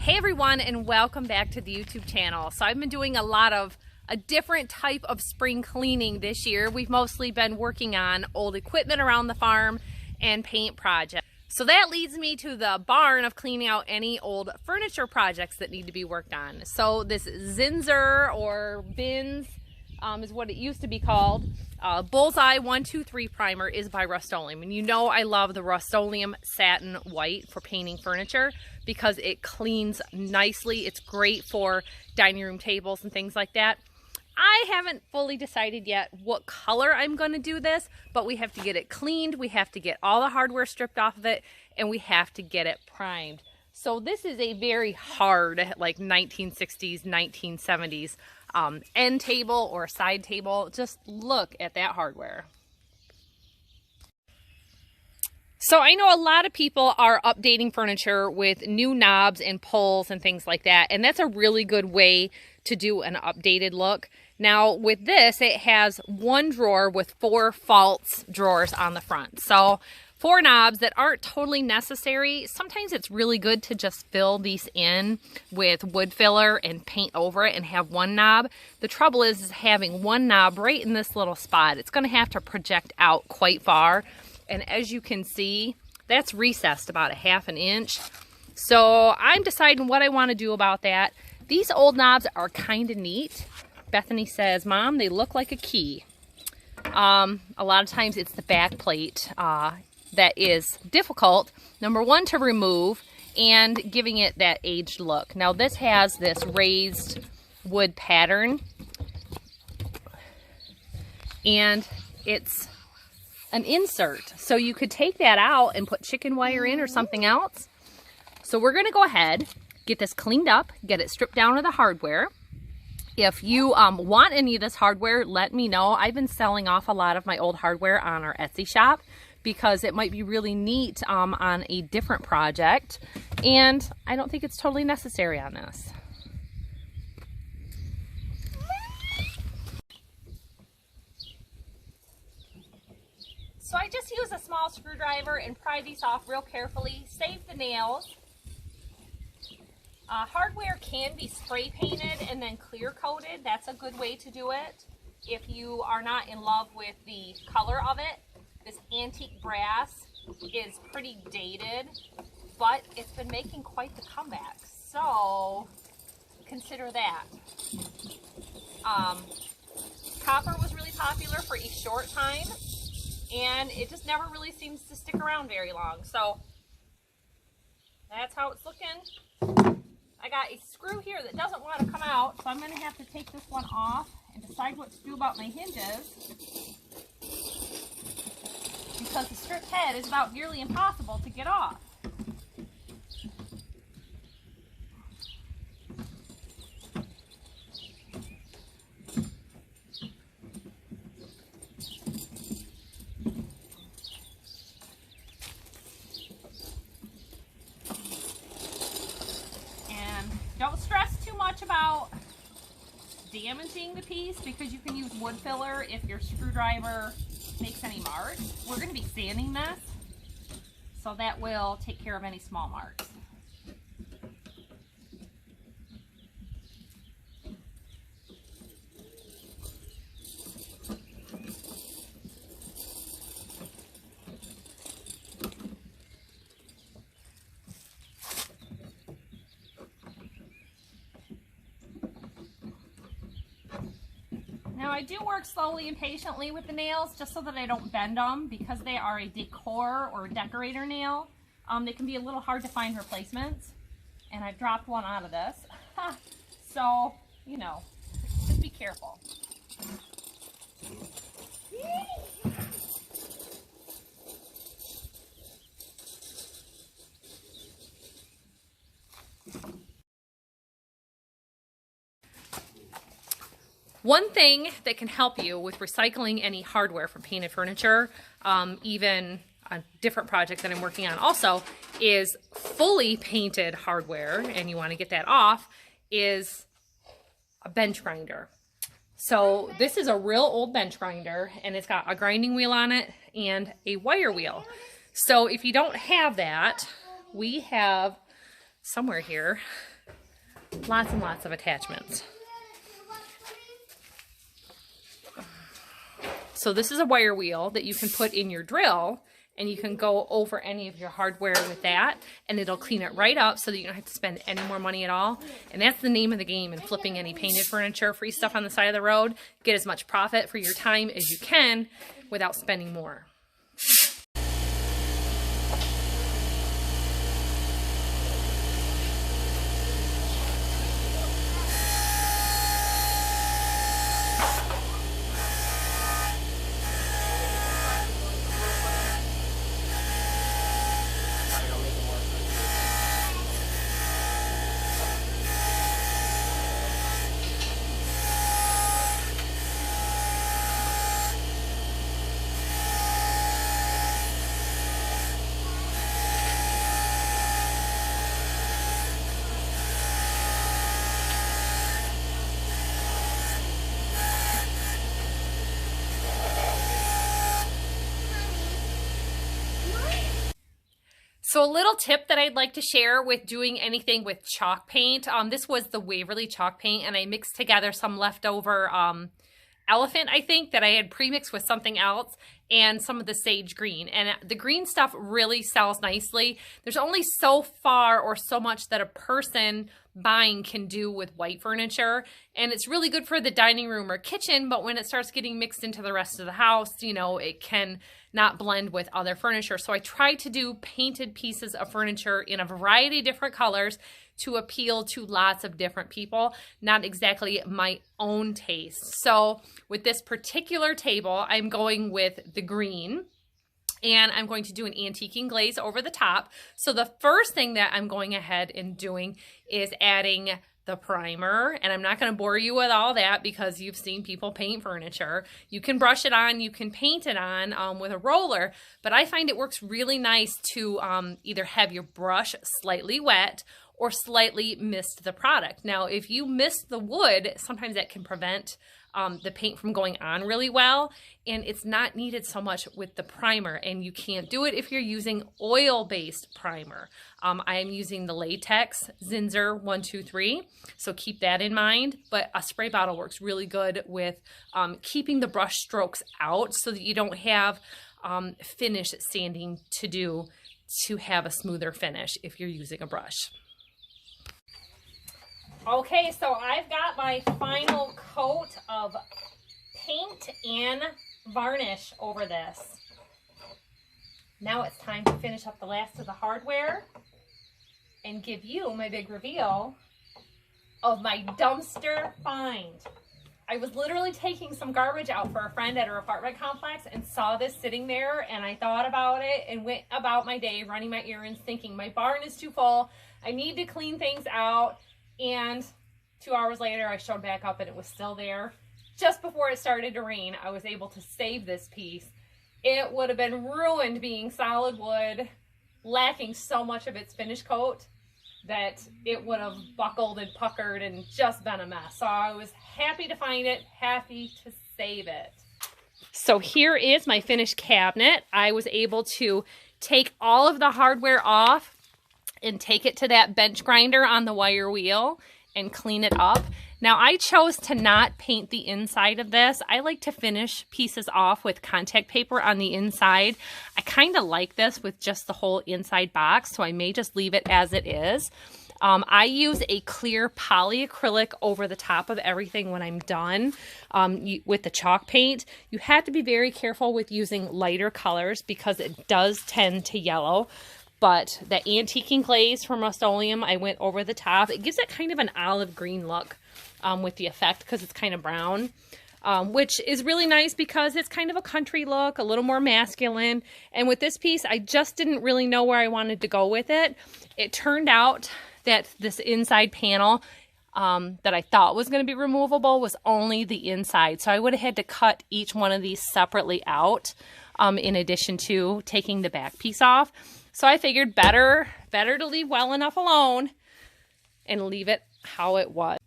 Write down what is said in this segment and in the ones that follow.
Hey everyone, and welcome back to the YouTube channel. So I've been doing a different type of spring cleaning this year. We've mostly been working on old equipment around the farm and paint projects. So that leads me to the barn of cleaning out any old furniture projects that need to be worked on. So this Zinsser or Bins is what it used to be called. Bullseye 123 primer is by Rust-Oleum, and you know I love the Rust-Oleum satin white for painting furniture because it cleans nicely. It's great for dining room tables and things like that. I haven't fully decided yet what color I'm going to do this, but we have to get it cleaned, we have to get all the hardware stripped off of it, and we have to get it primed. So this is a very hard, like 1960s, 1970s end table or side table. Just look at that hardware. So I know a lot of people are updating furniture with new knobs and pulls and things like that, and that's a really good way to do an updated look. Now with this, it has one drawer with 4 false drawers on the front. So 4 knobs that aren't totally necessary. Sometimes it's really good to just fill these in with wood filler and paint over it and have one knob. The trouble is having one knob right in this little spot. It's going to have to project out quite far. And as you can see, that's recessed about a ½ an inch. So I'm deciding what I want to do about that. These old knobs are kind of neat. Bethany says, Mom, they look like a key. A lot of times it's the back plate that is difficult, number one, to remove and giving it that aged look. Now this has this raised wood pattern and it's an insert. So you could take that out and put chicken wire in or something else. So we're gonna go ahead, get this cleaned up, get it stripped down to the hardware. If you want any of this hardware, let me know. I've been selling off a lot of my old hardware on our Etsy shop because it might be really neat on a different project, and I don't think it's totally necessary on this. So I just use a small screwdriver and pry these off real carefully, save the nails. Hardware can be spray painted and then clear coated. That's a good way to do it if you are not in love with the color of it. This antique brass is pretty dated, but it's been making quite the comeback. So consider that. Copper was really popular for a short time, and it just never really seems to stick around very long. So that's how it's looking. I got a screw here that doesn't want to come out, so I'm going to have to take this one off and decide what to do about my hinges, because the stripped head is about nearly impossible to get off. Don't stress too much about damaging the piece because you can use wood filler if your screwdriver makes any marks. We're going to be sanding this, so that will take care of any small marks. Now I do work slowly and patiently with the nails just so that I don't bend them, because they are a decor or decorator nail. They can be a little hard to find replacements, and I've dropped one out of this. So, you know, just be careful. One thing that can help you with recycling any hardware from painted furniture, even a different project that I'm working on also, is fully painted hardware, and you want to get that off, is a bench grinder. So this is a real old bench grinder, and it's got a grinding wheel on it and a wire wheel. So if you don't have that, we have somewhere here. Lots and lots of attachments. So this is a wire wheel that you can put in your drill, and you can go over any of your hardware with that, and it'll clean it right up so that you don't have to spend any more money at all. And that's the name of the game in flipping any painted furniture, free stuff on the side of the road. Get as much profit for your time as you can without spending more. So a little tip that I'd like to share with doing anything with chalk paint. This was the Waverly chalk paint, and I mixed together some leftover elephant, I think, that I had pre-mixed with something else, and some of the sage green. And the green stuff really sells nicely. There's only so far or so much that a person buying can do with white furniture, and it's really good for the dining room or kitchen, but when it starts getting mixed into the rest of the house, you know, it can not blend with other furniture. So I try to do painted pieces of furniture in a variety of different colors to appeal to lots of different people, not exactly my own taste. So with this particular table, I'm going with the green, and I'm going to do an antiquing glaze over the top. So the first thing that I'm going ahead and doing is adding the primer, and I'm not going to bore you with all that because you've seen people paint furniture. You can brush it on, you can paint it on with a roller, but I find it works really nice to either have your brush slightly wet or slightly mist the product. Now, if you mist the wood, sometimes that can prevent the paint from going on really well, and it's not needed so much with the primer, and you can't do it if you're using oil-based primer. I am using the latex Zinsser 123, so keep that in mind, but a spray bottle works really good with keeping the brush strokes out so that you don't have finish sanding to do to have a smoother finish if you're using a brush. Okay, so I've got my final coat of paint and varnish over this. Now it's time to finish up the last of the hardware and give you my big reveal of my dumpster find. I was literally taking some garbage out for a friend at her apartment complex and saw this sitting there, and I thought about it and went about my day running my errands thinking my barn is too full, I need to clean things out. And 2 hours later, I showed back up and it was still there. Just before it started to rain, I was able to save this piece. It would have been ruined being solid wood, lacking so much of its finish coat that it would have buckled and puckered and just been a mess. So I was happy to find it, happy to save it. So here is my finished cabinet. I was able to take all of the hardware off and take it to that bench grinder on the wire wheel and clean it up. Now, I chose to not paint the inside of this. I like to finish pieces off with contact paper on the inside. I kind of like this with just the whole inside box, so I may just leave it as it is. I use a clear polyacrylic over the top of everything when I'm done with the chalk paint. You have to be very careful with using lighter colors because it does tend to yellow. But the antiquing glaze from Rust-Oleum, I went over the top. It gives it kind of an olive green look with the effect because it's kind of brown, which is really nice because it's kind of a country look, a little more masculine. And with this piece, I just didn't really know where I wanted to go with it. It turned out that this inside panel that I thought was going to be removable was only the inside. So I would have had to cut each one of these separately out in addition to taking the back piece off. So I figured better to leave well enough alone and leave it how it was.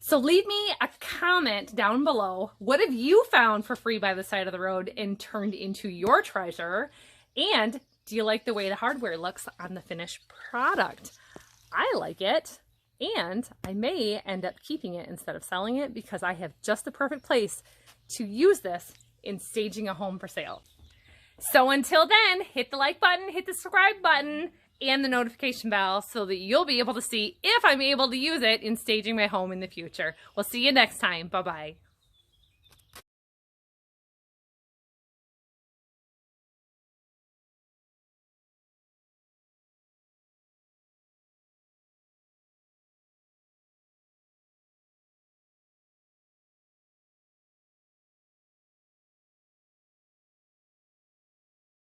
So leave me a comment down below. What have you found for free by the side of the road and turned into your treasure? And Do you like the way the hardware looks on the finished product? I like it, and I may end up keeping it instead of selling it because I have just the perfect place to use this in staging a home for sale. So until then, hit the like button, hit the subscribe button, and the notification bell so that you'll be able to see if I'm able to use it in staging my home in the future. We'll see you next time. Bye-bye.